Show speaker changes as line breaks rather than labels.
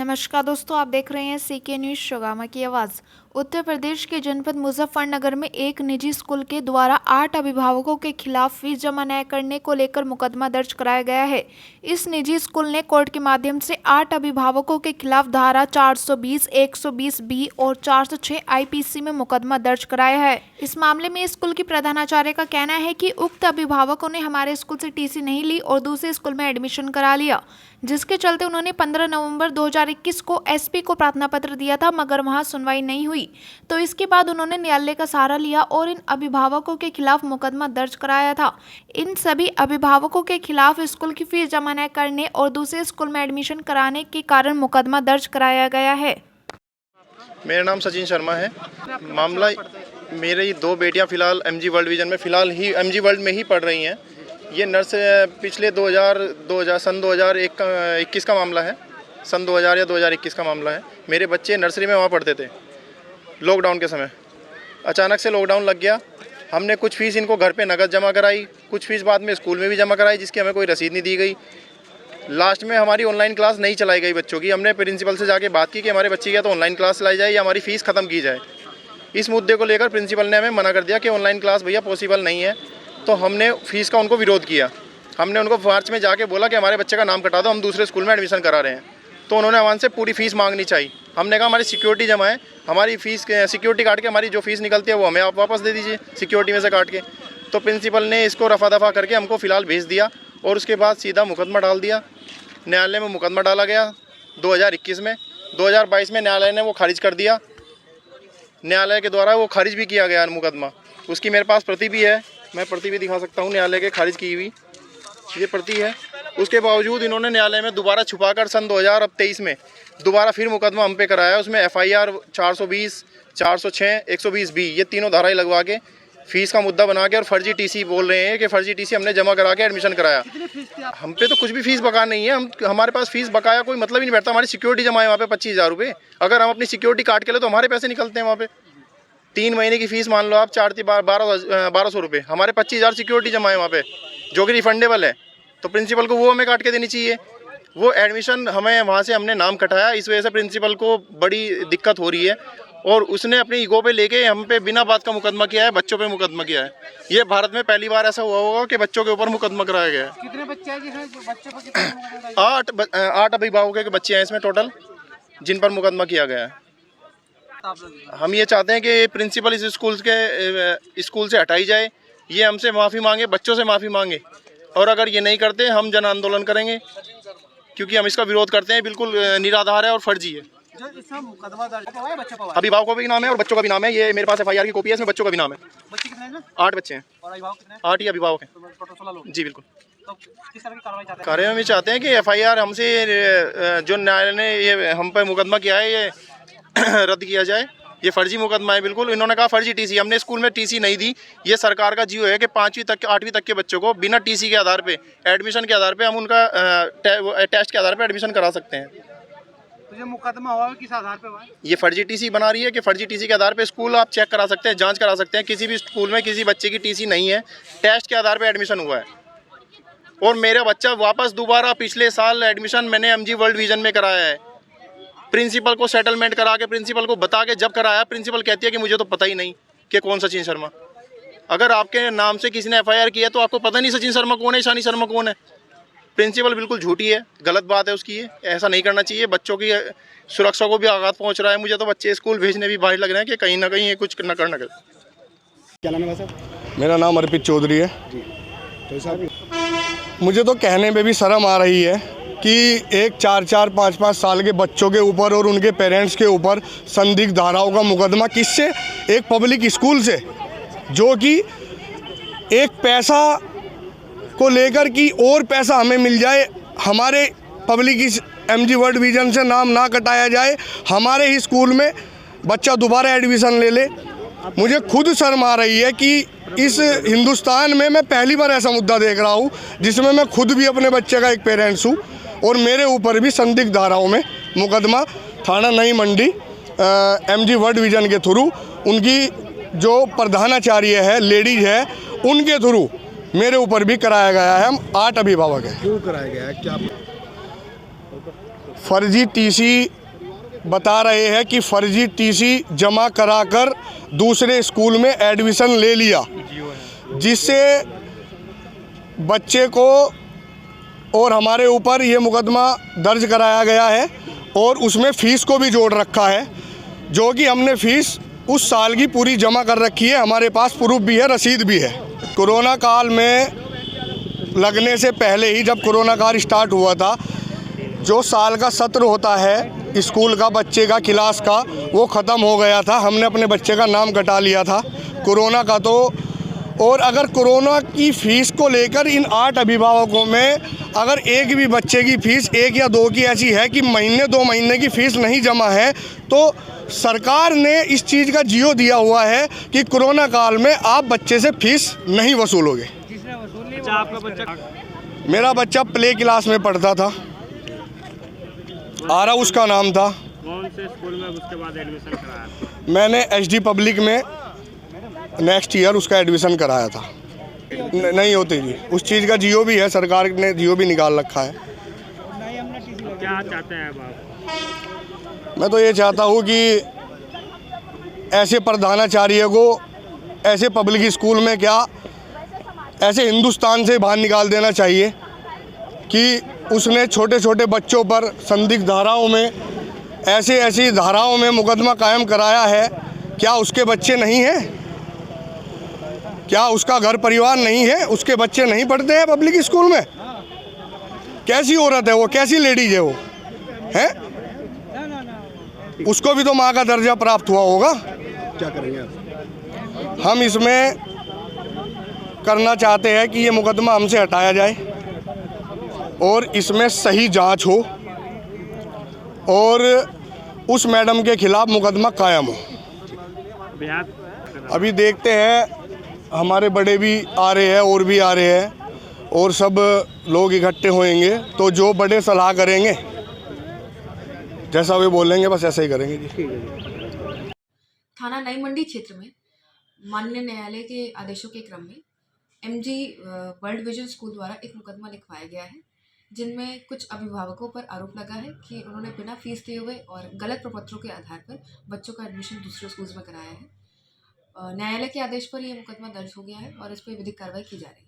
नमस्कार दोस्तों, आप देख रहे हैं सीके न्यूज़ शोगामा की आवाज़। उत्तर प्रदेश के जनपद मुजफ्फरनगर में एक निजी स्कूल के द्वारा 8 अभिभावकों के खिलाफ फीस जमा न करने को लेकर मुकदमा दर्ज कराया गया है। इस निजी स्कूल ने कोर्ट के माध्यम से 8 अभिभावकों के खिलाफ धारा 420, 120 बी और 406 आईपीसी में मुकदमा दर्ज कराया है। इस मामले में स्कूल की प्रधानाचार्य का कहना है कि उक्त अभिभावकों ने हमारे स्कूल से टीसी नहीं ली और दूसरे स्कूल में एडमिशन करा लिया, जिसके चलते उन्होंने 15 नवंबर 2021 को एसपी को प्रार्थना पत्र दिया था, मगर वहां सुनवाई नहीं हुई। तो इसके बाद उन्होंने न्यायालय का सहारा लिया और इन अभिभावकों के खिलाफ मुकदमा दर्ज कराया था। इन सभी अभिभावकों के खिलाफ स्कूल की फीस जमा न करने और दूसरे स्कूल में एडमिशन कराने के कारण मुकदमा दर्ज कराया गया है।
मेरा नाम सचिन शर्मा है। मामला, मेरी 2 बेटियां फ़िलहाल एमजी वर्ल्ड विजन में एमजी वर्ल्ड में ही पढ़ रही हैं। ये नर्स पिछले 2021 का मामला है, सन 2000 या 2021 का मामला है। मेरे बच्चे नर्सरी में वहाँ पढ़ते थे। लॉकडाउन के समय अचानक से लॉकडाउन लग गया। हमने कुछ फ़ीस इनको घर पे नकद जमा कराई, कुछ फ़ीस बाद में स्कूल में भी जमा कराई, जिसकी हमें कोई रसीद नहीं दी गई। लास्ट में हमारी ऑनलाइन क्लास नहीं चलाई गई बच्चों की। हमने प्रिंसिपल से जाके बात की कि हमारे बच्चे की तो ऑनलाइन क्लास चलाई जाए या हमारी फ़ीस ख़त्म की जाए। इस मुद्दे को लेकर प्रिंसिपल ने हमें मना कर दिया कि ऑनलाइन क्लास भैया पॉसिबल नहीं है। तो हमने फ़ीस का उनको विरोध किया। हमने उनको मार्च में जाके बोला कि हमारे बच्चे का नाम कटा दो, हम दूसरे स्कूल में एडमिशन करा रहे हैं। तो उन्होंने हमारे से पूरी फ़ीस मांगनी चाहिए। हमने कहा हमारी सिक्योरिटी जमा है, हमारी फ़ीस सिक्योरिटी काट के हमारी जो फ़ीस निकलती है वो हमें आप वापस दे दीजिए सिक्योरिटी में से काट के। तो प्रिंसिपल ने इसको रफा दफा करके हमको फ़िलहाल भेज दिया और उसके बाद सीधा मुकदमा डाल दिया। न्यायालय में मुकदमा डाला गया 2021 में। 2022 में न्यायालय ने वो खारिज कर दिया। न्यायालय के द्वारा वो खारिज भी किया गया मुकदमा। उसकी मेरे पास प्रति भी है, मैं प्रति भी दिखा सकता हूँ। न्यायालय के खारिज की हुई ये प्रति है। उसके बावजूद इन्होंने न्यायालय में दोबारा छुपाकर सन 2023 में दोबारा फिर मुकदमा हम पे कराया। उसमें FIR 420, 406, 120 बी ये तीनों धाराएं लगवा के फ़ीस का मुद्दा बना के और फर्जी टीसी बोल रहे हैं कि फर्जी टीसी हमने जमा करा के एडमिशन कराया। हम पे तो कुछ भी फ़ीस बका नहीं है। हमारे पास फ़ीस बकाया कोई मतलब ही नहीं बैठता। हमारी सिक्योरिटी जमा है वहाँ पे 25,000 रुपये। अगर हम अपनी सिक्योरिटी काट के ले तो हमारे पैसे निकलते हैं वहाँ पे। 3 महीने की फ़ीस मान लो आप 1200 रुपये, हमारे 25,000 सिक्योरिटी जमा है वहाँ पे, जो कि रिफंडेबल है। तो प्रिंसिपल को वो हमें काट के देनी चाहिए। वो एडमिशन हमें वहाँ से हमने नाम कटाया, इस वजह से प्रिंसिपल को बड़ी दिक्कत हो रही है और उसने अपने ईगो पे लेके हम पे बिना बात का मुकदमा किया है, बच्चों पे मुकदमा किया है। ये भारत में पहली बार ऐसा हुआ होगा कि बच्चों के ऊपर मुकदमा कराया गया है।
कितने बच्चे हैं जिसमें बच्चे पर कितने
8 अभिभावकों के बच्चे हैं इसमें टोटल, जिन पर मुकदमा किया गया है। हम ये चाहते हैं कि प्रिंसिपल इस स्कूल से हटाई जाए, ये हमसे माफ़ी मांगे, बच्चों से माफ़ी मांगे। और अगर ये नहीं करते हम जन आंदोलन करेंगे, क्योंकि हम इसका विरोध करते हैं। बिल्कुल निराधार है और फर्जी है। अभिभावकों का भी नाम है और बच्चों का भी नाम है। ये मेरे पास FIR की कॉपी है, इसमें बच्चों का भी नाम है।
बच्चे कितने हैं?
8 बच्चे हैं।
और अभिभावक कितने हैं?
8 ही अभिभावक हैं।
टोटल 16 लोग।
जी बिल्कुल।
तो किस तरह की कार्रवाई चाहते हैं?
कार्य हम ये चाहते हैं कि FIR हमसे जो न्यायालय ने ये हम पर मुकदमा किया है ये रद्द किया जाए। ये फर्जी मुकदमा है बिल्कुल। इन्होंने कहा फर्जी टीसी, हमने स्कूल में टीसी नहीं दी। ये सरकार का जियो है कि 5वीं तक 8वीं तक के बच्चों को बिना टीसी के आधार पे, एडमिशन के आधार पे हम उनका टेस्ट के आधार पे एडमिशन करा सकते हैं।
तो ये मुकदमा हुआ है किस आधार पे हुआ है?
ये फर्जी टीसी बना रही है कि फर्जी टीसी के आधार पे स्कूल आप चेक करा सकते हैं, जांच करा सकते हैं। किसी भी स्कूल में किसी बच्चे की टीसी नहीं है, टेस्ट के आधार पे एडमिशन हुआ है। और मेरा बच्चा वापस दोबारा पिछले साल एडमिशन मैंने MG वर्ल्ड विजन में कराया है। प्रिंसिपल को सेटलमेंट करा के, प्रिंसिपल को बता के जब कराया, प्रिंसिपल कहती है कि मुझे तो पता ही नहीं कि कौन सचिन शर्मा। अगर आपके नाम से किसी ने FIR किया तो आपको पता नहीं सचिन शर्मा कौन है, ईशानी शर्मा कौन है। प्रिंसिपल बिल्कुल झूठी है, गलत बात है उसकी। ये ऐसा नहीं करना चाहिए। बच्चों की सुरक्षा को भी आघात पहुंच रहा है। मुझे तो बच्चे स्कूल भेजने भी बाहर लग रहे हैं कि कहीं ना कहीं ये कुछ न करना।
क्या नाम है सर?
मेरा नाम अर्पित चौधरी है
जी। तो साहब
मुझे तो कहने में भी शर्म आ रही है कि एक 4-4, 5-5 साल के बच्चों के ऊपर और उनके पेरेंट्स के ऊपर संदिग्ध धाराओं का मुकदमा किससे? एक पब्लिक स्कूल से, जो कि एक पैसा को लेकर कि और पैसा हमें मिल जाए, हमारे पब्लिक MG वर्ल्ड विजन से नाम ना कटाया जाए, हमारे ही स्कूल में बच्चा दोबारा एडमिशन ले ले। मुझे खुद शर्म आ रही है कि इस हिंदुस्तान में मैं पहली बार ऐसा मुद्दा देख रहा हूँ जिसमें मैं खुद भी अपने बच्चे का एक पेरेंट्स हूँ और मेरे ऊपर भी संदिग्ध धाराओं में मुकदमा थाना Nai Mandi MG world vision के थ्रू, उनकी जो प्रधानाचार्य है, लेडीज है, उनके थ्रू मेरे ऊपर भी कराया गया है। हम 8 अभिभावक हैं।
क्यों कराया गया है? क्या
फर्जी टीसी बता रहे हैं कि फर्जी टीसी जमा कराकर दूसरे स्कूल में एडमिशन ले लिया, जिससे बच्चे को और हमारे ऊपर ये मुकदमा दर्ज कराया गया है और उसमें फ़ीस को भी जोड़ रखा है, जो कि हमने फ़ीस उस साल की पूरी जमा कर रखी है। हमारे पास प्रूफ भी है, रसीद भी है। कोरोना काल में लगने से पहले ही, जब कोरोना काल स्टार्ट हुआ था, जो साल का सत्र होता है स्कूल का बच्चे का क्लास का, वो ख़त्म हो गया था। हमने अपने बच्चे का नाम कटा लिया था कोरोना का। तो और अगर कोरोना की फ़ीस को लेकर इन 8 अभिभावकों में अगर एक भी बच्चे की फ़ीस 1 या 2 की ऐसी है कि महीने 2 महीने की फ़ीस नहीं जमा है, तो सरकार ने इस चीज़ का जियो दिया हुआ है कि कोरोना काल में आप बच्चे से फ़ीस नहीं वसूलोगे।
अच्छा, आपका बच्चा
मेरा बच्चा प्ले क्लास में पढ़ता था, आरा उसका नाम था।
कौन से स्कूल में उसके बाद एडमिशन कराया?
मैंने एचडी पब्लिक में नेक्स्ट ईयर उसका एडमिशन कराया था। नहीं होती जी, उस चीज़ का जियो भी है, सरकार ने जियो भी निकाल रखा है।
क्या चाहते हैं अब आप?
मैं तो ये चाहता हूँ कि ऐसे प्रधानाचार्य को ऐसे पब्लिक स्कूल में, क्या ऐसे हिंदुस्तान से बाहर निकाल देना चाहिए कि उसने छोटे छोटे बच्चों पर संदिग्ध धाराओं में, ऐसी धाराओं में मुकदमा कायम कराया है। क्या उसके बच्चे नहीं हैं? क्या उसका घर परिवार नहीं है? उसके बच्चे नहीं पढ़ते हैं पब्लिक स्कूल में? कैसी औरत है वो, कैसी लेडीज है वो, है? उसको भी तो माँ का दर्जा प्राप्त हुआ होगा।
क्या करेंगे आप?
हम इसमें करना चाहते हैं कि ये मुकदमा हमसे हटाया जाए और इसमें सही जांच हो और उस मैडम के खिलाफ मुकदमा कायम हो। अभी देखते हैं, हमारे बड़े भी आ रहे हैं और भी आ रहे हैं और सब लोग इकट्ठे होएंगे, तो जो बड़े सलाह करेंगे, जैसा वे बोलेंगे बस ऐसा ही करेंगे जी।
थाना नई मंडी क्षेत्र में माननीय न्यायालय के आदेशों के क्रम में एमजी वर्ल्ड विजन स्कूल द्वारा एक मुकदमा लिखवाया गया है, जिनमें कुछ अभिभावकों पर आरोप लगा है कि उन्होंने बिना फीस दिए हुए और गलत प्रपत्रों के आधार पर बच्चों का एडमिशन दूसरे स्कूल्स में कराया है। न्यायालय के आदेश पर यह मुकदमा दर्ज हो गया है और इस पर विधिक कार्रवाई की जा रही है।